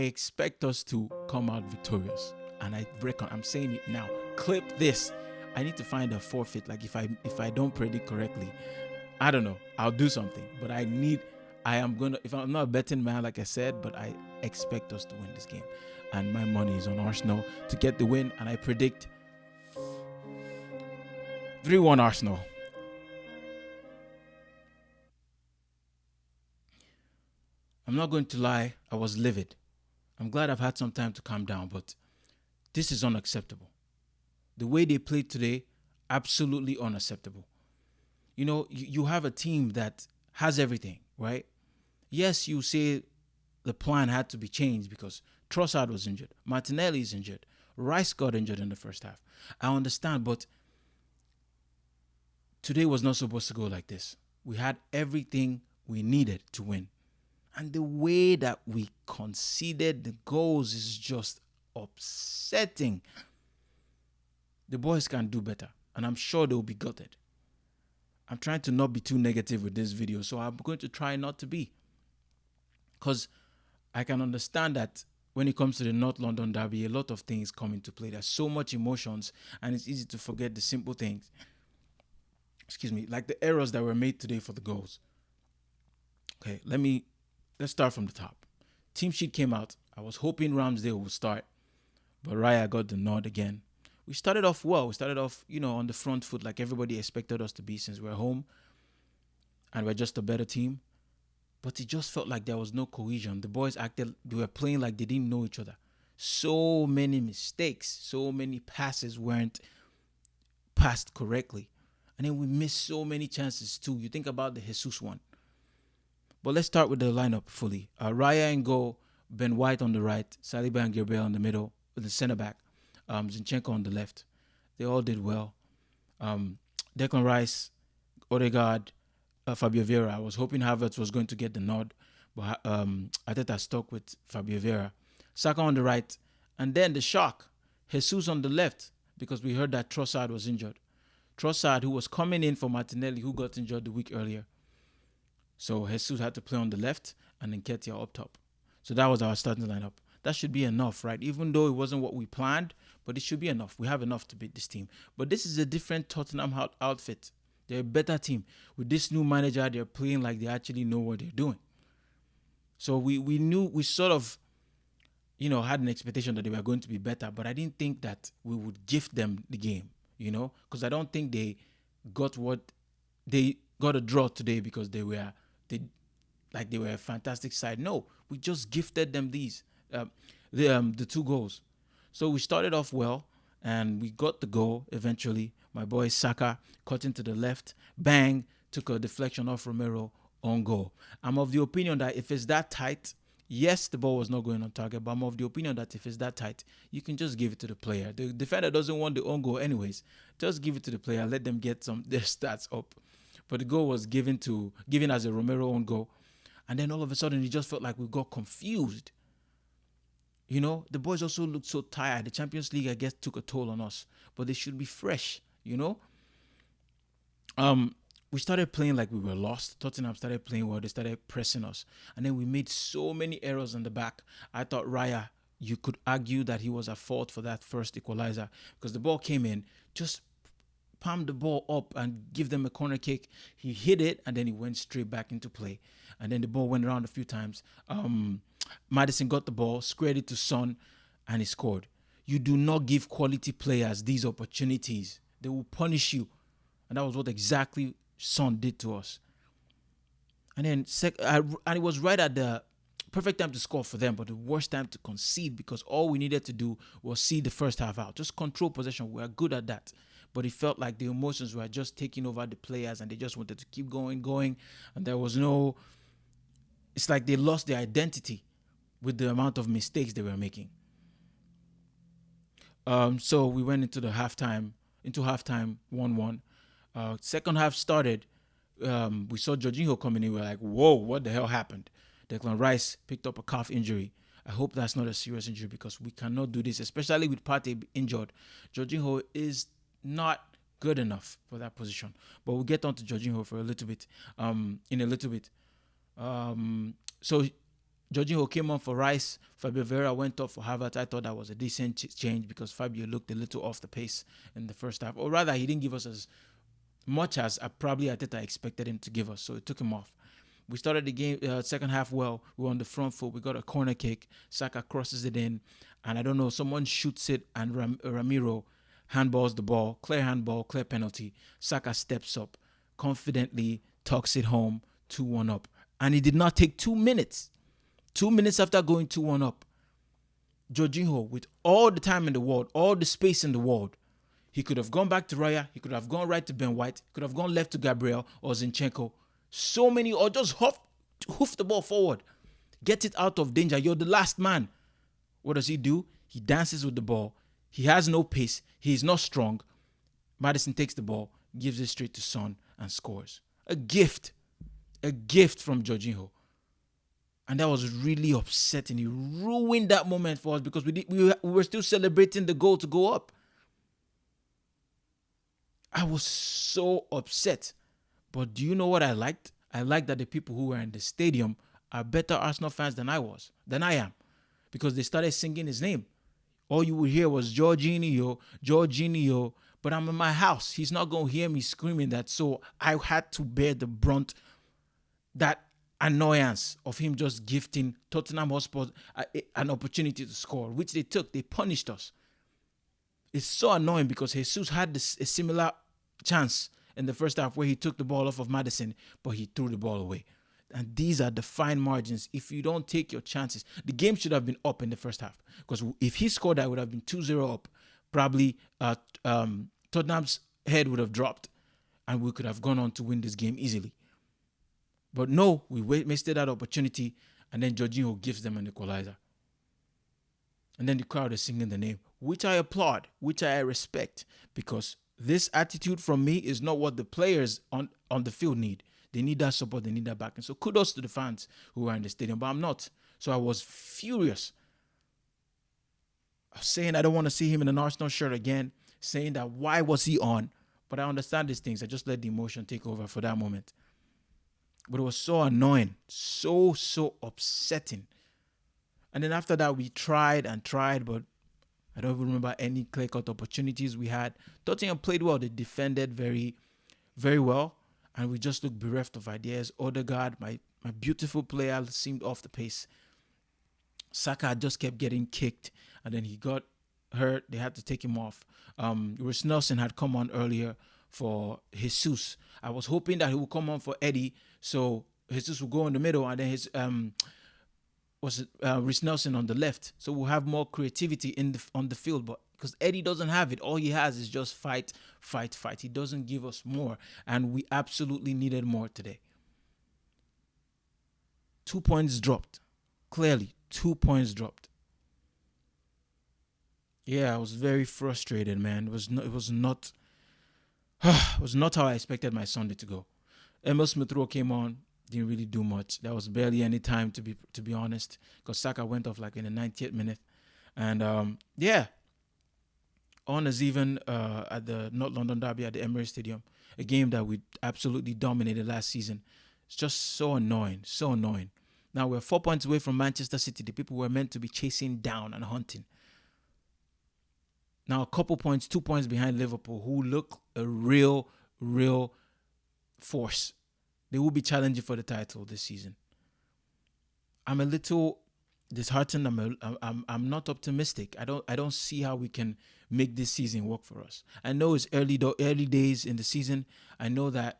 expect us to come out victorious. And I'm saying it now. Clip this. I need to find a forfeit. Like if I don't predict correctly, I don't know. I'll do something. But if I'm not a betting man, like I said, but I expect us to win this game. And my money is on Arsenal to get the win. And I predict 3-1 Arsenal. I'm not going to lie, I was livid. I'm glad I've had some time to calm down, but this is unacceptable. The way they played today, absolutely unacceptable. You have a team that has everything, right? Yes, you say the plan had to be changed because Trossard was injured. Martinelli is injured. Rice got injured in the first half. I understand, but today was not supposed to go like this. We had everything we needed to win. And the way that we conceded the goals is just upsetting. The boys can do better, and I'm sure they'll be gutted. I'm trying to not be too negative with this video, so I'm going to try not to be. Because I can understand that when it comes to the North London derby, a lot of things come into play. There's so much emotions, and it's easy to forget the simple things. Like the errors that were made today for the goals. Okay, let's start from the top. Team sheet came out. I was hoping Ramsdale would start, but Raya got the nod again. We started off well. We started off, on the front foot like everybody expected us to be since we're home and we're just a better team. But it just felt like there was no cohesion. The boys they were playing like they didn't know each other. So many mistakes, so many passes weren't passed correctly. And then we missed so many chances too. You think about the Jesus one. But let's start with the lineup fully. Raya in goal, Ben White on the right, Saliba and Gabriel in the middle, with the centre back, Zinchenko on the left. They all did well. Declan Rice, Odegaard, Fabio Vieira. I was hoping Havertz was going to get the nod, but Arteta stuck with Fabio Vieira. Saka on the right, and then the shock, Jesus on the left, because we heard that Trossard was injured. Trossard, who was coming in for Martinelli, who got injured the week earlier. So Jesus had to play on the left and then Nketiah up top. So that was our starting lineup. That should be enough, right? Even though it wasn't what we planned, but it should be enough. We have enough to beat this team. But this is a different Tottenham outfit. They're a better team. With this new manager, they're playing like they actually know what they're doing. So we sort of, had an expectation that they were going to be better, but I didn't think that we would gift them the game, because I don't think they got a draw today because they were a fantastic side. No, we just gifted them the 2 goals. So we started off well and we got the goal eventually. My boy Saka cut into the left, bang, took a deflection off Romero, on goal. I'm of the opinion that if it's that tight, yes, the ball was not going on target, but I'm of the opinion that if it's that tight, you can just give it to the player. The defender doesn't want the own goal anyways. Just give it to the player, let them get their stats up. But the goal was given as a Romero own goal. And then all of a sudden, it just felt like we got confused. The boys also looked so tired. The Champions League, I guess, took a toll on us. But they should be fresh, We started playing like we were lost. Tottenham started playing well. They started pressing us. And then we made so many errors in the back. I thought Raya, you could argue that he was at fault for that first equalizer because the ball came in, just palmed the ball up and give them a corner kick. He hit it and then he went straight back into play. And then the ball went around a few times. Maddison got the ball, squared it to Son, and he scored. You do not give quality players these opportunities. They will punish you. And that was what exactly Son did to us. And then and it was right at the perfect time to score for them, but the worst time to concede because all we needed to do was see the first half out. Just control possession. We are good at that. But it felt like the emotions were just taking over the players and they just wanted to keep going. And there was it's like they lost their identity with the amount of mistakes they were making. So we went into halftime 1-1. Second half started. We saw Jorginho coming in. We were like, whoa, what the hell happened? Declan Rice picked up a calf injury. I hope that's not a serious injury because we cannot do this, especially with Partey injured. Jorginho is not good enough for that position. But we'll get on to Jorginho for a little bit, in a little bit. So Jorginho came on for Rice. Fabio Vieira went off for Havertz. I thought that was a decent change because Fabio looked a little off the pace in the first half. Or rather, he didn't give us as much as probably Arteta expected him to give us. So it took him off. We started the game second half well. We were on the front foot. We got a corner kick. Saka crosses it in. And I don't know, someone shoots it and Ramiro handballs the ball. Clear handball, clear penalty. Saka steps up, confidently tucks it home, 2-1 up. And it did not take 2 minutes. 2 minutes after going 2-1 up, Jorginho, with all the time in the world, all the space in the world, he could have gone back to Raya. He could have gone right to Ben White. He could have gone left to Gabriel or Zinchenko. So many, or just hoof the ball forward. Get it out of danger. You're the last man. What does he do? He dances with the ball. He has no pace. He's not strong. Maddison takes the ball, gives it straight to Son, and scores. A gift from Jorginho. And that was really upsetting. He ruined that moment for us because we were still celebrating the goal to go up. I was so upset. But do you know what I liked? I liked that the people who were in the stadium are better Arsenal fans than I am. Because they started singing his name. All you would hear was Jorginho, Jorginho. But I'm in my house. He's not going to hear me screaming that. So I had to bear the brunt, that annoyance of him just gifting Tottenham Hotspur an opportunity to score, which they took. They punished us. It's so annoying because Jesus had a similar chance in the first half where he took the ball off of Maddison, but he threw the ball away. And these are the fine margins. If you don't take your chances, the game should have been up in the first half. Because if he scored that, it would have been 2-0 up. Probably Tottenham's head would have dropped and we could have gone on to win this game easily. But no, we wasted that opportunity, and then Jorginho gives them an equalizer. And then the crowd is singing the name, which I applaud, which I respect, because this attitude from me is not what the players on the field need. They need that support, they need that backing. So kudos to the fans who are in the stadium, but I'm not. So I was furious. I was saying I don't want to see him in an Arsenal shirt again, saying that why was he on? But I understand these things. I just let the emotion take over for that moment. But it was so annoying, so upsetting. And then after that, we tried, but I don't even remember any clear-cut opportunities we had. Tottenham played well. They defended very, very well. And we just looked bereft of ideas. Odegaard, my beautiful player, seemed off the pace. Saka just kept getting kicked. And then he got hurt. They had to take him off. Reece Nelson had come on earlier for Jesus. I was hoping that he would come on for Eddie, so Jesus would go in the middle, and then Reece Nelson on the left. So we'll have more creativity on the field. But because Eddie doesn't have it, all he has is just fight. He doesn't give us more, and we absolutely needed more today. 2 points dropped. Clearly, 2 points dropped. Yeah, I was very frustrated, man. It was not how I expected my Sunday to go. Emil Smith-Rowe came on, didn't really do much. There was barely any time, to be honest, because Saka went off like in the 90th minute. And on as even at the North London Derby at the Emirates Stadium, a game that we absolutely dominated last season. It's just so annoying. Now we're 4 points away from Manchester City, the people we're meant to be chasing down and hunting. Now a couple points, 2 points behind Liverpool, who look a real force. They will be challenging for the title this season. I'm a little disheartened. I'm not optimistic. I don't see how we can make this season work for us. I know it's early days in the season. I know that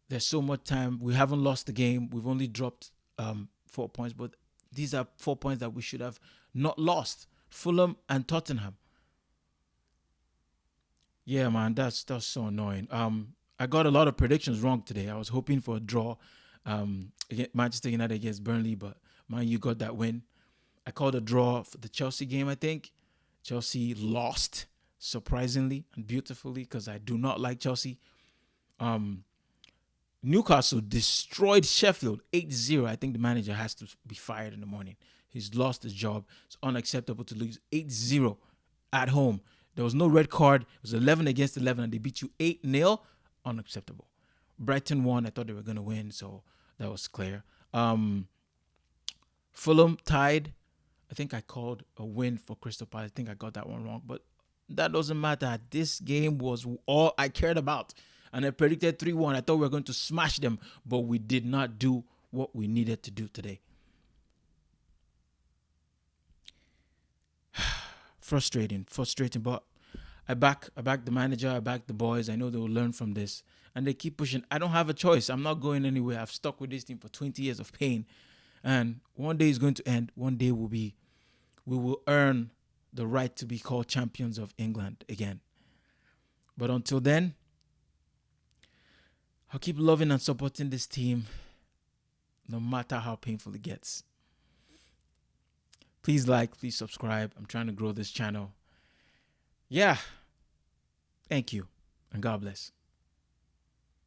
there's so much time. We haven't lost the game. We've only dropped 4 points, but these are 4 points that we should have not lost. Fulham and Tottenham. Yeah, man, that's so annoying. I got a lot of predictions wrong today. I was hoping for a draw, Manchester United against Burnley, but man, you got that win. I called a draw for the Chelsea game, I think. Chelsea lost, surprisingly and beautifully, because I do not like Chelsea. Newcastle destroyed Sheffield 8-0. I think the manager has to be fired in the morning. He's lost his job. It's unacceptable to lose 8-0 at home. There was no red card. It was 11 against 11, and they beat you 8-0. Unacceptable. Brighton won. I thought they were going to win, so that was clear. Fulham tied. I think I called a win for Crystal Palace. I think I got that one wrong, but that doesn't matter. This game was all I cared about. And I predicted 3-1. I thought we were going to smash them, but we did not do what we needed to do today. Frustrating, but I back the manager, I back the boys. I know they will learn from this, and they keep pushing. I don't have a choice. I'm not going anywhere. I've stuck with this team for 20 years of pain, and one day is going to end. One day we will earn the right to be called champions of England again. But until then, I'll keep loving and supporting this team, no matter how painful it gets. Please like, please subscribe. I'm trying to grow this channel. Yeah. Thank you, and God bless.